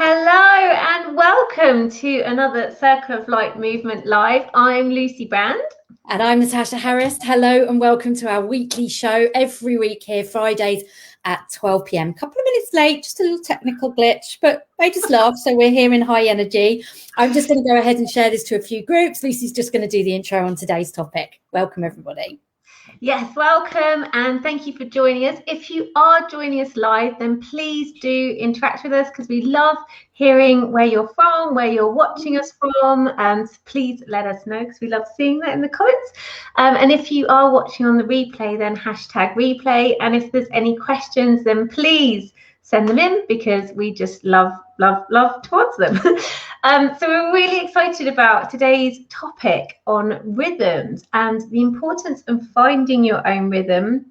Hello and welcome to another Circle of Light Movement Live. I'm Lucy Brand. And I'm Natasha Harris. Hello and welcome to our weekly show every week here, Fridays at 12 p.m. Couple of minutes late, just a little technical glitch, but made us laugh. So we're here in high energy. I'm just going to go ahead and share this to a few groups. Lucy's just going to do the intro on today's topic. Welcome, everybody. Yes, welcome and thank you for joining us. If you are joining us live, then please do interact with us because we love hearing where you're from, where you're watching us from. So please let us know because we love seeing that in the comments. And if you are watching on the replay, then hashtag replay. And if there's any questions, then please send them in because we just love to answer them. So we're really excited about today's topic on rhythms and the importance of finding your own rhythm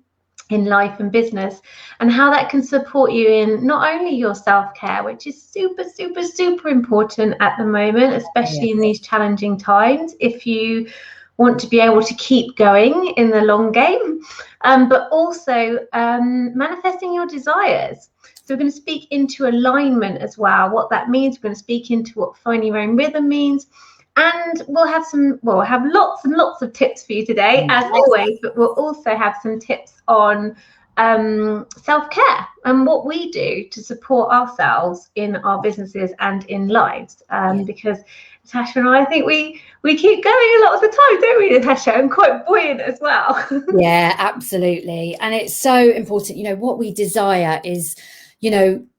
in life and business and how that can support you in not only your self-care, which is super important at the moment, especially in these challenging times, if you want to be able to keep going in the long game, but also manifesting your desires. So we're going to speak into alignment as well, what that means. We're going to speak into what finding your own rhythm means. And we'll have lots and lots of tips for you today, as always, but we'll also have some tips on self-care and what we do to support ourselves in our businesses and in lives. Because Natasha and I think we keep going a lot of the time, don't we, Natasha? And quite buoyant as well. Yeah, absolutely. And it's so important. What we desire is,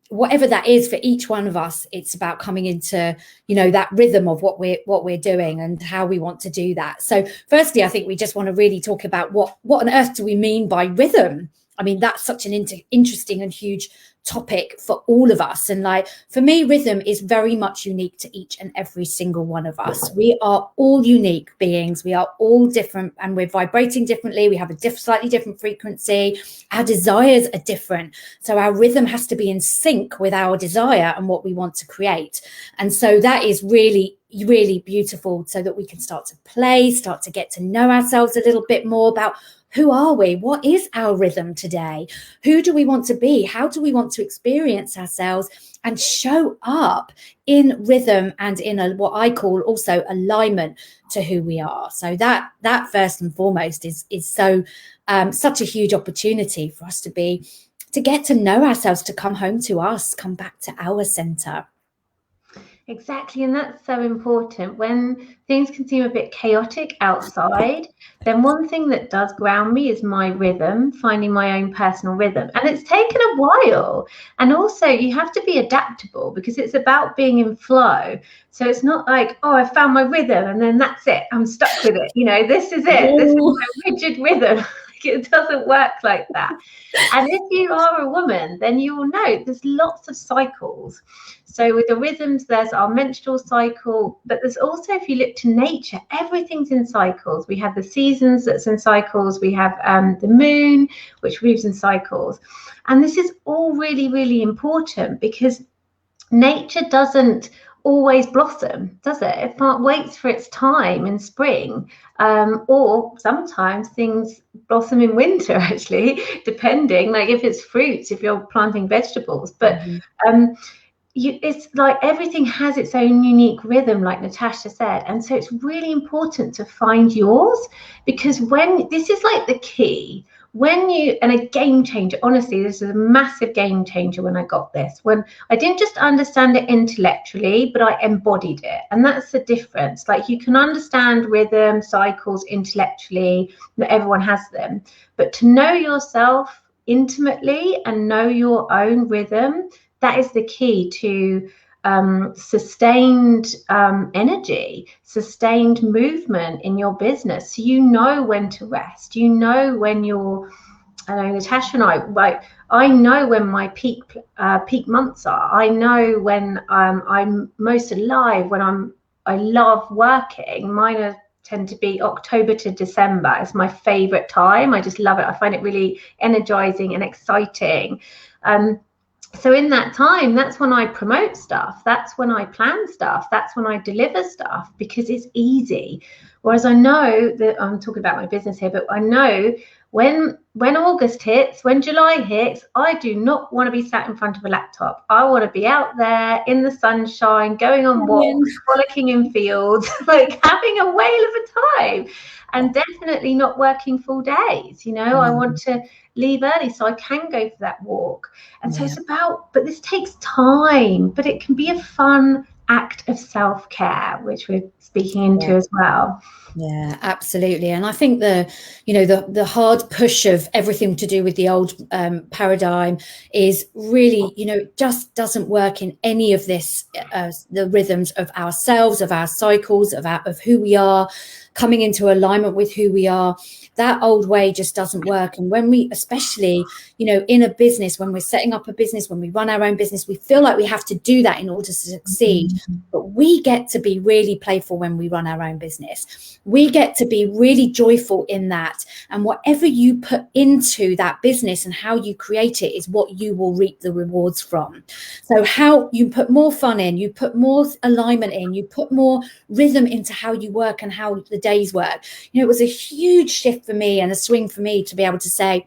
whatever that is for each one of us, it's about coming into, that rhythm of what we're doing and how we want to do that. So firstly, I think we just want to really talk about what on earth do we mean by rhythm? I mean, that's such an interesting and huge topic for all of us. And for me, rhythm is very much unique to each and every single one of us. We are all unique beings. We are all different and we're vibrating differently. We have a slightly different frequency. Our desires are different. So our rhythm has to be in sync with our desire and what we want to create. And so that is really beautiful so that we can start to play, start to get to know ourselves a little bit more about who are we? What is our rhythm today? Who do we want to be? How do we want to experience ourselves and show up in rhythm and in what I call also alignment to who we are? So that first and foremost is so such a huge opportunity for us to get to know ourselves, to come home to us, come back to our center. Exactly, and that's so important. When things can seem a bit chaotic outside, then one thing that does ground me is my rhythm, finding my own personal rhythm. And it's taken a while. And also you have to be adaptable because it's about being in flow. So it's not like, oh, I found my rhythm and then that's it. I'm stuck with it. This is it. This is my rigid rhythm. It doesn't work like that. And if you are a woman, then you will know there's lots of cycles. So with the rhythms, there's our menstrual cycle, but there's also, if you look to nature, everything's in cycles. We have the seasons that's in cycles. We have the moon, which moves in cycles. And this is all really important because nature doesn't always blossom, does it? It waits for its time in spring, or sometimes things blossom in winter, actually, depending, like if it's fruits, if you're planting vegetables. But it's like everything has its own unique rhythm, like Natasha said. And so it's really important to find yours, because this is like the key. And a game changer, honestly, this is a massive game changer when I got this, when I didn't just understand it intellectually, but I embodied it. And that's the difference. Like, you can understand rhythm, cycles intellectually, that everyone has them, but to know yourself intimately and know your own rhythm, that is the key to sustained energy, sustained movement in your business. So you know when to rest. You know when I know Natasha and I know when my peak months are. I know when I'm most alive, when I love working. Mine tend to be October to December. It's my favorite time. I just love it. I find it really energizing and exciting. So in that time, that's when I promote stuff. That's when I plan stuff. That's when I deliver stuff, because it's easy. Whereas I know that I'm talking about my business here, but I know when when August hits, when July hits, I do not want to be sat in front of a laptop. I want to be out there in the sunshine, going on walks, frolicking in fields, like having a whale of a time, and definitely not working full days. You know, I want to leave early so I can go for that walk. And so it's about, but this takes time, but it can be a fun act of self-care, which we're speaking into as well. Yeah, absolutely. And I think the hard push of everything to do with the old paradigm is really, just doesn't work in any of this, the rhythms of ourselves, of our cycles, of who we are, coming into alignment with who we are. That old way just doesn't work. And when we, especially, in a business, when we're setting up a business, when we run our own business, we feel like we have to do that in order to succeed. But we get to be really playful when we run our own business. We get to be really joyful in that. And whatever you put into that business and how you create it is what you will reap the rewards from. So how you put more fun in, you put more alignment in, you put more rhythm into how you work and how the days work. It was a huge shift for me and a swing for me to be able to say,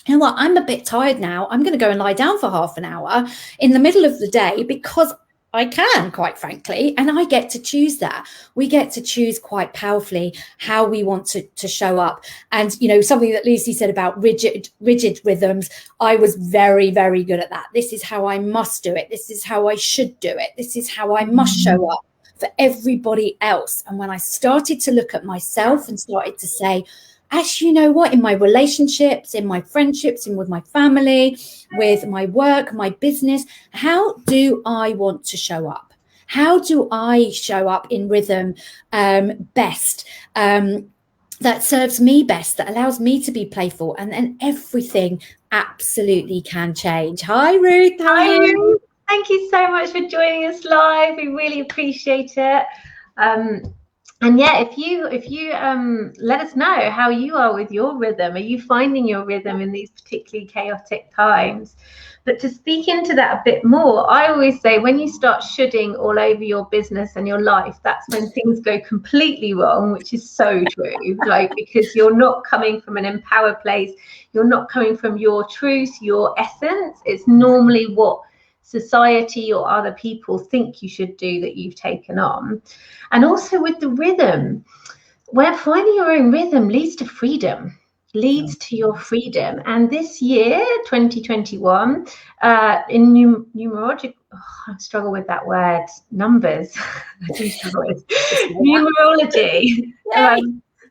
you know what, I'm a bit tired now. I'm going to go and lie down for half an hour in the middle of the day because I can, quite frankly, and I get to choose that. We get to choose quite powerfully how we want to show up. And, something that Lucy said about rigid rhythms, I was very, very good at that. This is how I must do it. This is how I should do it. This is how I must show up for everybody else. And when I started to look at myself and started to say, actually, you know what, in my relationships, in my friendships, and with my family, with my work, my business, how do I want to show up? How do I show up in rhythm best? That serves me best, that allows me to be playful, and then everything absolutely can change. Hi, Ruth. How are you? Thank you so much for joining us live. We really appreciate it. And yeah, if you let us know how you are with your rhythm. Are you finding your rhythm in these particularly chaotic times? But to speak into that a bit more, I always say when you start shoulding all over your business and your life, that's when things go completely wrong, which is so true. Because you're not coming from an empowered place, you're not coming from your truth, your essence. It's normally what society or other people think you should do that you've taken on. And also with the rhythm, where finding your own rhythm leads to freedom, leads to your freedom. And this year, 2021, in numerology, I struggle with that word, numbers. I do struggle with numerology.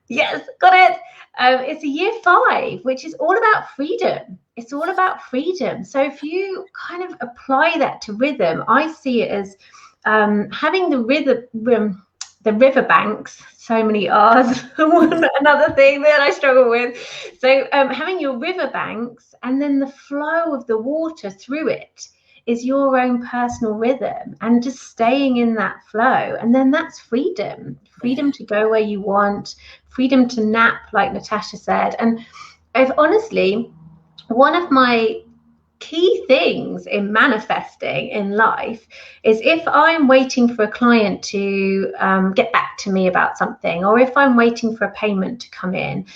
Yes, got it. It's a year 5, which is all about freedom. It's all about freedom. So if you kind of apply that to rhythm, I see it as having the river banks, so many R's, another thing that I struggle with. So having your river banks and then the flow of the water through it is your own personal rhythm, and just staying in that flow. And then that's freedom to go where you want, freedom to nap, like Natasha said. And I've honestly, one of my key things in manifesting in life is if I'm waiting for a client to get back to me about something, or if I'm waiting for a payment to come in,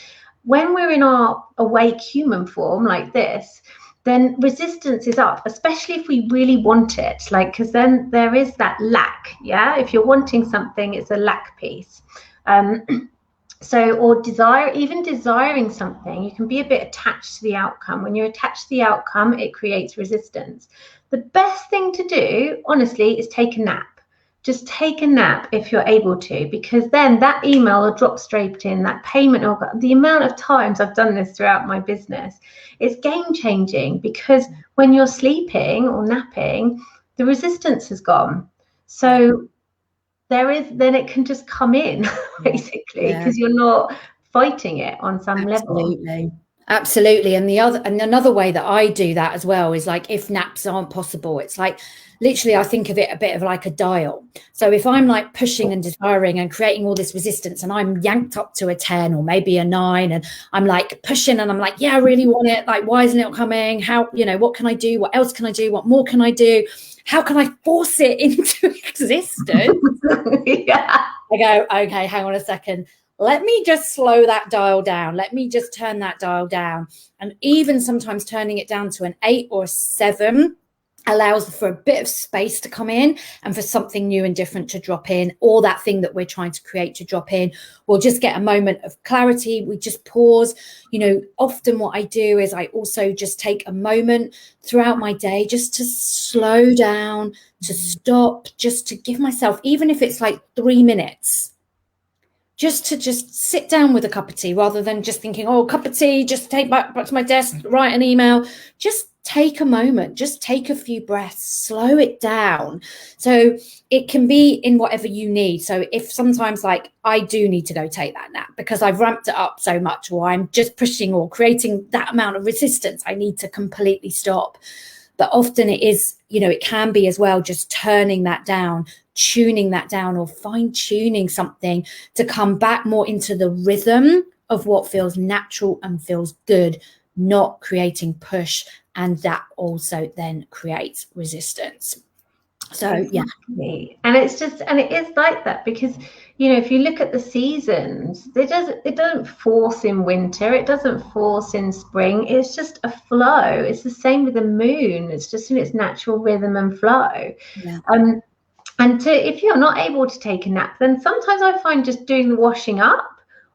when we're in our awake human form like this, then resistance is up, especially if we really want it, because then there is that lack. If you're wanting something, it's a lack piece. Or even desiring something, you can be a bit attached to the outcome. When you're attached to the outcome, it creates resistance. The best thing to do, honestly, is take a nap. Just take a nap if you're able to, because then that email will drop straight in, that payment. The amount of times I've done this throughout my business, it's game changing, because when you're sleeping or napping, the resistance has gone. So then it can just come in, basically, because you're not fighting it on some level. Absolutely. And another way that I do that as well is if naps aren't possible, it's literally I think of it a bit of like a dial. So if I'm pushing and desiring and creating all this resistance, and I'm yanked up to a 10 or maybe a 9, and I'm pushing and I'm yeah, I really want it. Why isn't it coming? How, what can I do? What else can I do? What more can I do? How can I force it into existence? I go, okay, hang on a second. let me just slow that dial down. Let me just turn that dial down. And even sometimes turning it down to an 8 or a 7 allows for a bit of space to come in and for something new and different to drop in, or that thing that we're trying to create to drop in. We'll just get a moment of clarity. We just pause. Often what I do is I also just take a moment throughout my day just to slow down, to stop, just to give myself, even if it's like 3 minutes, just to sit down with a cup of tea, rather than just thinking, oh, cup of tea, just take back to my desk, write an email. Just take a moment, just take a few breaths, slow it down. So it can be in whatever you need. So if sometimes, like, I do need to go take that nap because I've ramped it up so much, or I'm just pushing or creating that amount of resistance, I need to completely stop. But often it is, it can be as well, just turning that down, tuning that down, or fine tuning something to come back more into the rhythm of what feels natural and feels good, not creating push. And that also then creates resistance. So, exactly. Yeah. And it is like that because, if you look at the seasons, it doesn't force in winter. It doesn't force in spring. It's just a flow. It's the same with the moon. It's just in its natural rhythm and flow. Yeah. And if you're not able to take a nap, then sometimes I find just doing the washing up,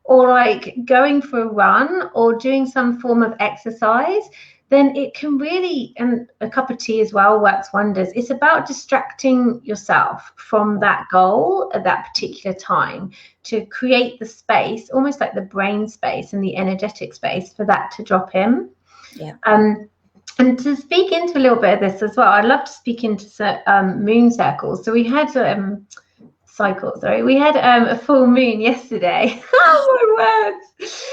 or like going for a run, or doing some form of exercise, then it can really, and a cup of tea as well works wonders. It's about distracting yourself from that goal at that particular time to create the space, almost like the brain space and the energetic space for that to drop in. Yeah. And to speak into a little bit of this as well, I'd love to speak into moon circles. So we had we had a full moon yesterday. Oh my words!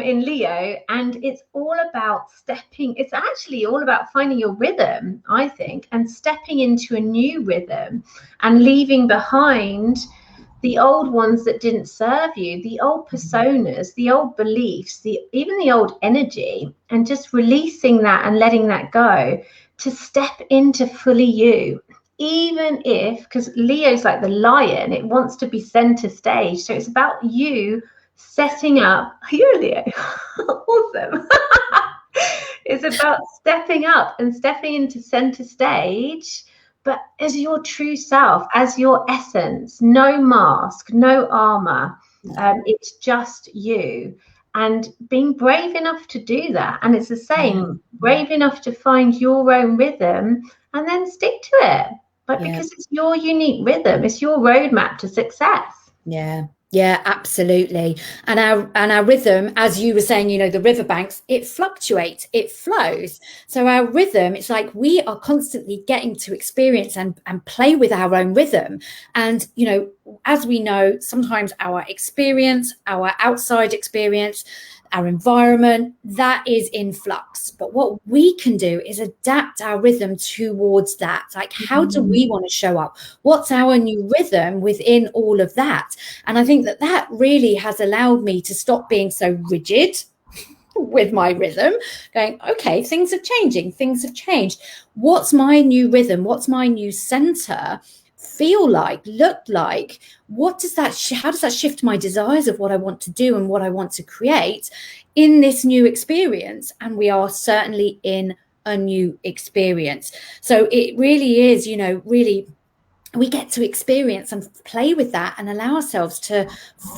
In Leo, and it's all about stepping. It's actually all about finding your rhythm, I think, and stepping into a new rhythm and leaving behind the old ones that didn't serve you, the old personas, the old beliefs, even the old energy, and just releasing that and letting that go to step into fully you. Even if, because Leo's like the lion, it wants to be center stage. So it's about you setting up. You're Leo. Awesome. It's about stepping up and stepping into center stage, but as your true self, as your essence, no mask, no armor. It's just you. And being brave enough to do that. And it's the same, brave enough to find your own rhythm and then stick to it. But because it's your unique rhythm, it's your roadmap to success. Yeah, absolutely. And our rhythm, as you were saying, the riverbanks, it fluctuates, it flows. So our rhythm, it's like we are constantly getting to experience and play with our own rhythm. And, as we know, sometimes our experience, our outside experience, our environment, that is in flux. But what we can do is adapt our rhythm towards that. Like, how do we want to show up? What's our new rhythm within all of that? And I think that really has allowed me to stop being so rigid with my rhythm, going, okay, things are changing, things have changed. What's my new rhythm? What's my new center feel like, look like? What does that how does that shift my desires of what I want to do and what I want to create in this new experience? And we are certainly in a new experience. So it really is, really, we get to experience and play with that and allow ourselves to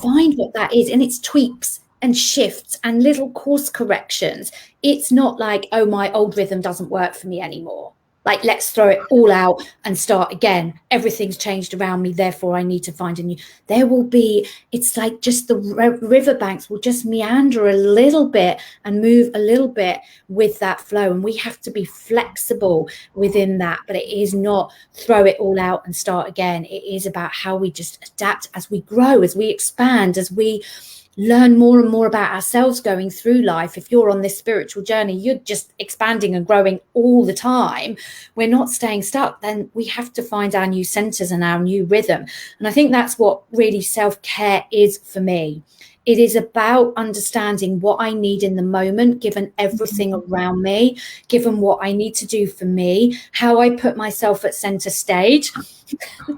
find what that is, and it's tweaks and shifts and little course corrections. It's not like, oh, my old rhythm doesn't work for me anymore. Like, let's throw it all out and start again. Everything's changed around me, therefore I need to find a new. There will be, it's like just the riverbanks will just meander a little bit and move a little bit with that flow. And we have to be flexible within that. But it is not throw it all out and start again. It is about how we just adapt as we grow, as we expand, as we learn more and more about ourselves going through life. If you're on this spiritual journey, you're just expanding and growing all the time. We're not staying stuck. Then we have to find our new centers and our new rhythm. And I think that's what really self-care is for me. It is about understanding what I need in the moment, given everything around me, given what I need to do for me, how I put myself at center stage,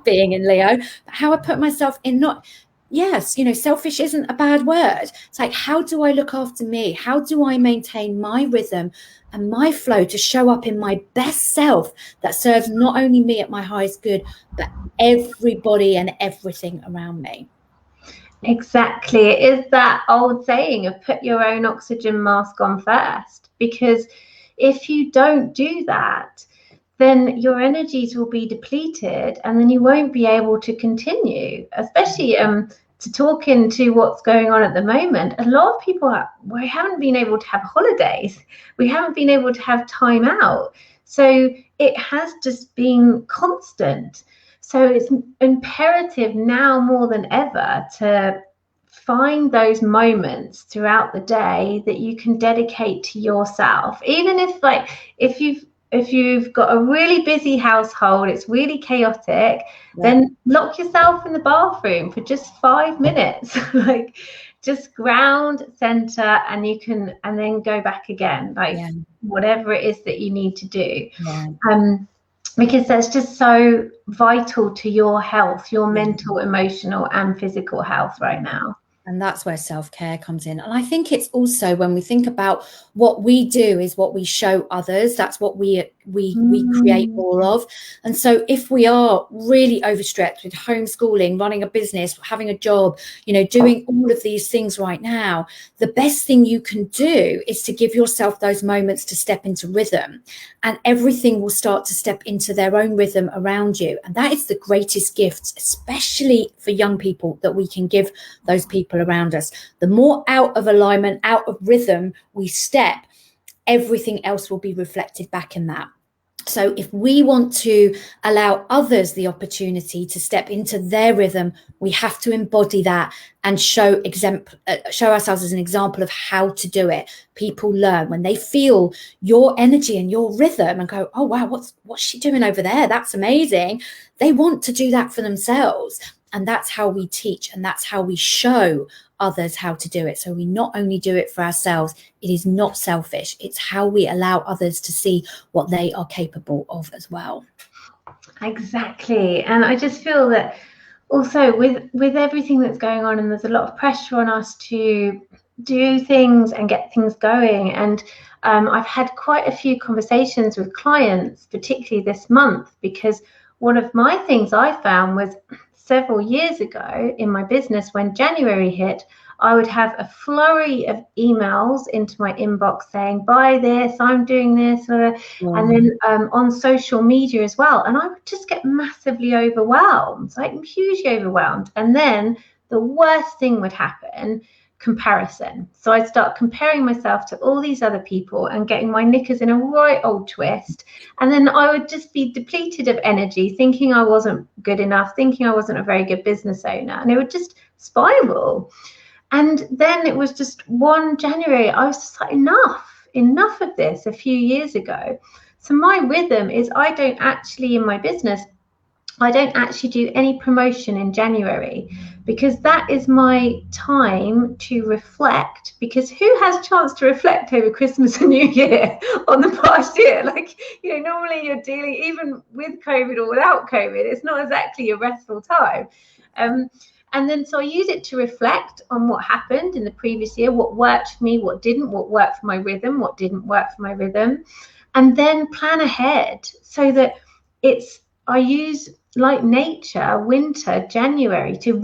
being in Leo, how I put myself in, not yes, selfish isn't a bad word. It's like, how do I look after me? How do I maintain my rhythm and my flow to show up in my best self that serves not only me at my highest good, but everybody and everything around me? Exactly. It is that old saying of put your own oxygen mask on first, because if you don't do that, then your energies will be depleted and then you won't be able to continue, especially to talk into what's going on at the moment. A lot of people we haven't been able to have holidays. We haven't been able to have time out. So it has just been constant. So it's imperative now more than ever to find those moments throughout the day that you can dedicate to yourself. Even if if you've got a really busy household, it's really chaotic, then lock yourself in the bathroom for just 5 minutes. Like, just ground, center, and then go back again, like whatever it is that you need to do. Because that's just so vital to your health, your mental, emotional, and physical health right now. And that's where self-care comes in. And I think it's also, when we think about what we do is what we show others, that's what we create more of. And so if we are really overstretched with homeschooling, running a business, having a job, doing all of these things right now, the best thing you can do is to give yourself those moments to step into rhythm, and everything will start to step into their own rhythm around you. And that is the greatest gift, especially for young people, that we can give those people around us. The more out of alignment, out of rhythm we step, everything else will be reflected back in that. So if we want to allow others the opportunity to step into their rhythm, we have to embody that and show ourselves as an example of how to do it. People learn when they feel your energy and your rhythm and go, oh wow, what's she doing over there? That's amazing. They want to do that for themselves. And that's how we teach, and that's how we show others how to do it. So we not only do it for ourselves, it is not selfish. It's how we allow others to see what they are capable of as well. Exactly. And I just feel that also with everything that's going on, and there's a lot of pressure on us to do things and get things going. And I've had quite a few conversations with clients, particularly this month, because one of my things I found was several years ago in my business, when January hit, I would have a flurry of emails into my inbox saying, buy this, I'm doing this, and then on social media as well. And I would just get massively overwhelmed, like hugely overwhelmed. And then the worst thing would happen, comparison. So I'd start comparing myself to all these other people and getting my knickers in a right old twist. And then I would just be depleted of energy, thinking I wasn't good enough, thinking I wasn't a very good business owner. And it would just spiral. And then it was just one January, I was just like, enough of this a few years ago. So my rhythm is, in my business, I don't actually do any promotion in January, because that is my time to reflect. Because who has a chance to reflect over Christmas and New Year on the past year? Like, normally you're dealing, even with COVID or without COVID, it's not exactly a restful time. And then so I use it to reflect on what happened in the previous year, what worked for me, what didn't, what worked for my rhythm, what didn't work for my rhythm, and then plan ahead so that I use, like nature, winter, January, to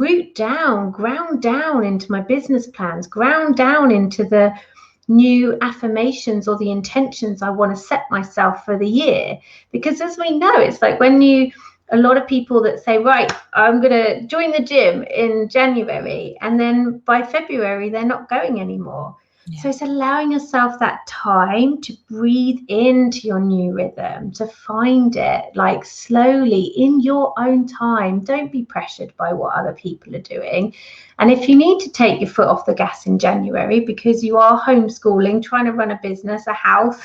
ground down into my business plans, ground down into the new affirmations or the intentions I want to set myself for the year. Because as we know, it's like a lot of people that say, right, I'm going to join the gym in January, and then by February, they're not going anymore. Yeah. So it's allowing yourself that time to breathe into your new rhythm, to find it like slowly in your own time. Don't be pressured by what other people are doing. And if you need to take your foot off the gas in January because you are homeschooling, trying to run a business, a house,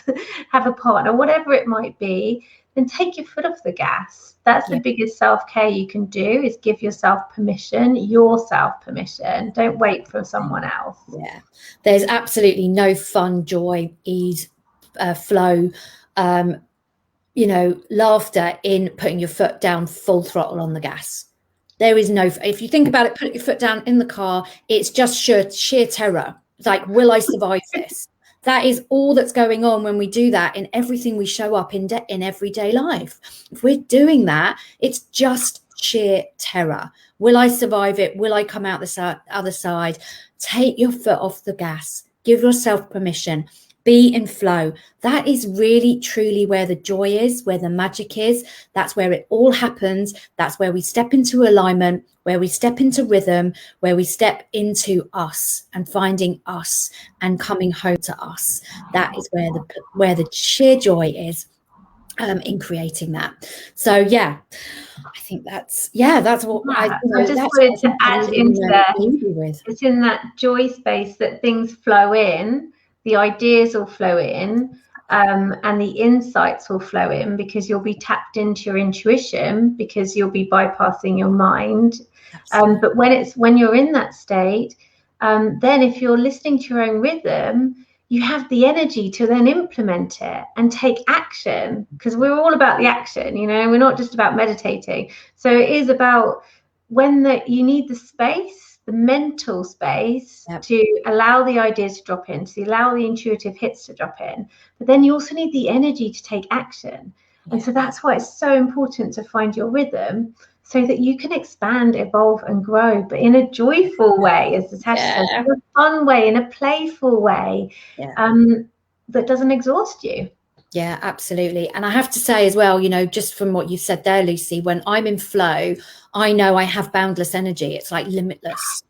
have a partner, whatever it might be, then take your foot off the gas. That's the biggest self-care you can do, is give yourself permission. Don't wait for someone else. Yeah, there's absolutely no fun, joy, ease, flow, laughter in putting your foot down full throttle on the gas. There is no, if you think about it, put your foot down in the car, it's just sheer terror. It's like, will I survive this? That is all that's going on when we do that in everything we show up in everyday life. If we're doing that, it's just sheer terror. Will I survive it? Will I come out the other side? Take your foot off the gas. Give yourself permission. Be in flow. That is really, truly where the joy is, where the magic is. That's where it all happens. That's where we step into alignment, where we step into rhythm, where we step into us and finding us and coming home to us. That is where the sheer joy is in creating that. So yeah, I think that's what I just wanted to add into there. It's in that joy space that things flow in. The ideas will flow in, and the insights will flow in, because you'll be tapped into your intuition, because you'll be bypassing your mind. But when you're in that state, then if you're listening to your own rhythm, you have the energy to then implement it and take action, because we're all about the action, we're not just about meditating. So it is about you need the space, the mental space, to allow the ideas to drop in, to allow the intuitive hits to drop in. But then you also need the energy to take action. And so that's why it's so important to find your rhythm, so that you can expand, evolve and grow, but in a joyful way, as Natasha says, in a fun way, in a playful way, that doesn't exhaust you. Yeah, absolutely. And I have to say as well, just from what you said there, Lucy, when I'm in flow, I know I have boundless energy. It's like limitless,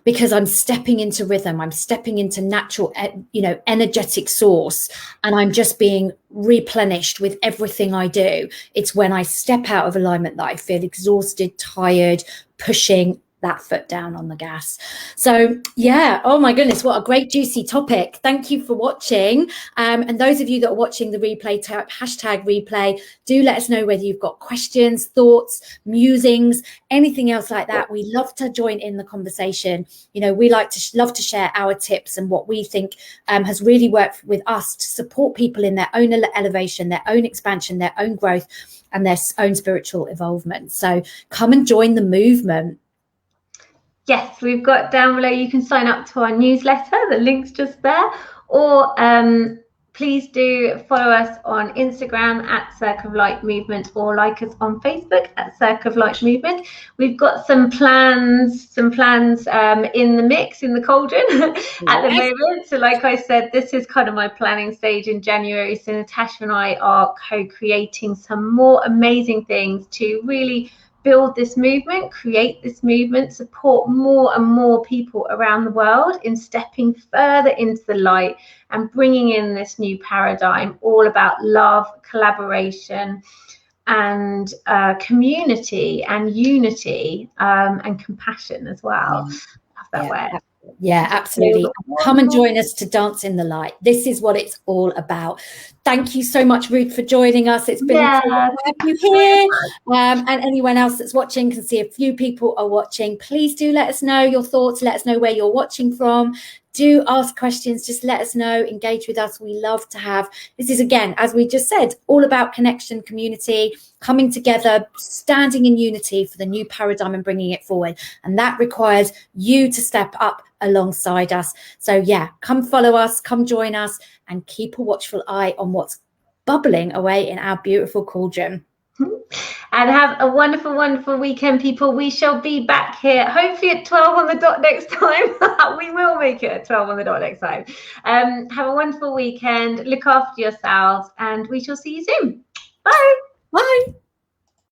because I'm stepping into rhythm. I'm stepping into natural, energetic source, and I'm just being replenished with everything I do. It's when I step out of alignment that I feel exhausted, tired, pushing that foot down on the gas. So yeah, oh my goodness, what a great juicy topic. Thank you for watching, and those of you that are watching the replay, type #replay. Do let us know whether you've got questions, thoughts, musings, anything else like that. We love to join in the conversation. We love to share our tips and what we think has really worked with us to support people in their own elevation, their own expansion, their own growth and their own spiritual evolvement. So come and join the movement. Yes, we've got down below, you can sign up to our newsletter, the link's just there, or please do follow us on Instagram at Circle of Light Movement, or like us on Facebook at Circle of Light Movement. We've got some plans in the mix, in the cauldron at the moment. So like I said, this is kind of my planning stage in January. So Natasha and I are co-creating some more amazing things to really build this movement, create this movement, support more and more people around the world in stepping further into the light and bringing in this new paradigm all about love, collaboration and community and unity and compassion as well. Love that word. Yeah, absolutely. Come and join us to dance in the light. This is what it's all about. Thank you so much, Ruth, for joining us. It's been a pleasure to have you here. And anyone else that's watching, can see a few people are watching. Please do let us know your thoughts. Let us know where you're watching from. Do ask questions. Just let us know. Engage with us. We love to have. This is, again, as we just said, all about connection, community, coming together, standing in unity for the new paradigm and bringing it forward. And that requires you to step up alongside us. So yeah, come follow us, come join us, and keep a watchful eye on what's bubbling away in our beautiful cauldron. And have a wonderful, wonderful weekend, people. We shall be back here, hopefully at 12 on the dot next time. We will make it at 12 on the dot next time. Have a wonderful weekend. Look after yourselves, and we shall see you soon. Bye. Bye.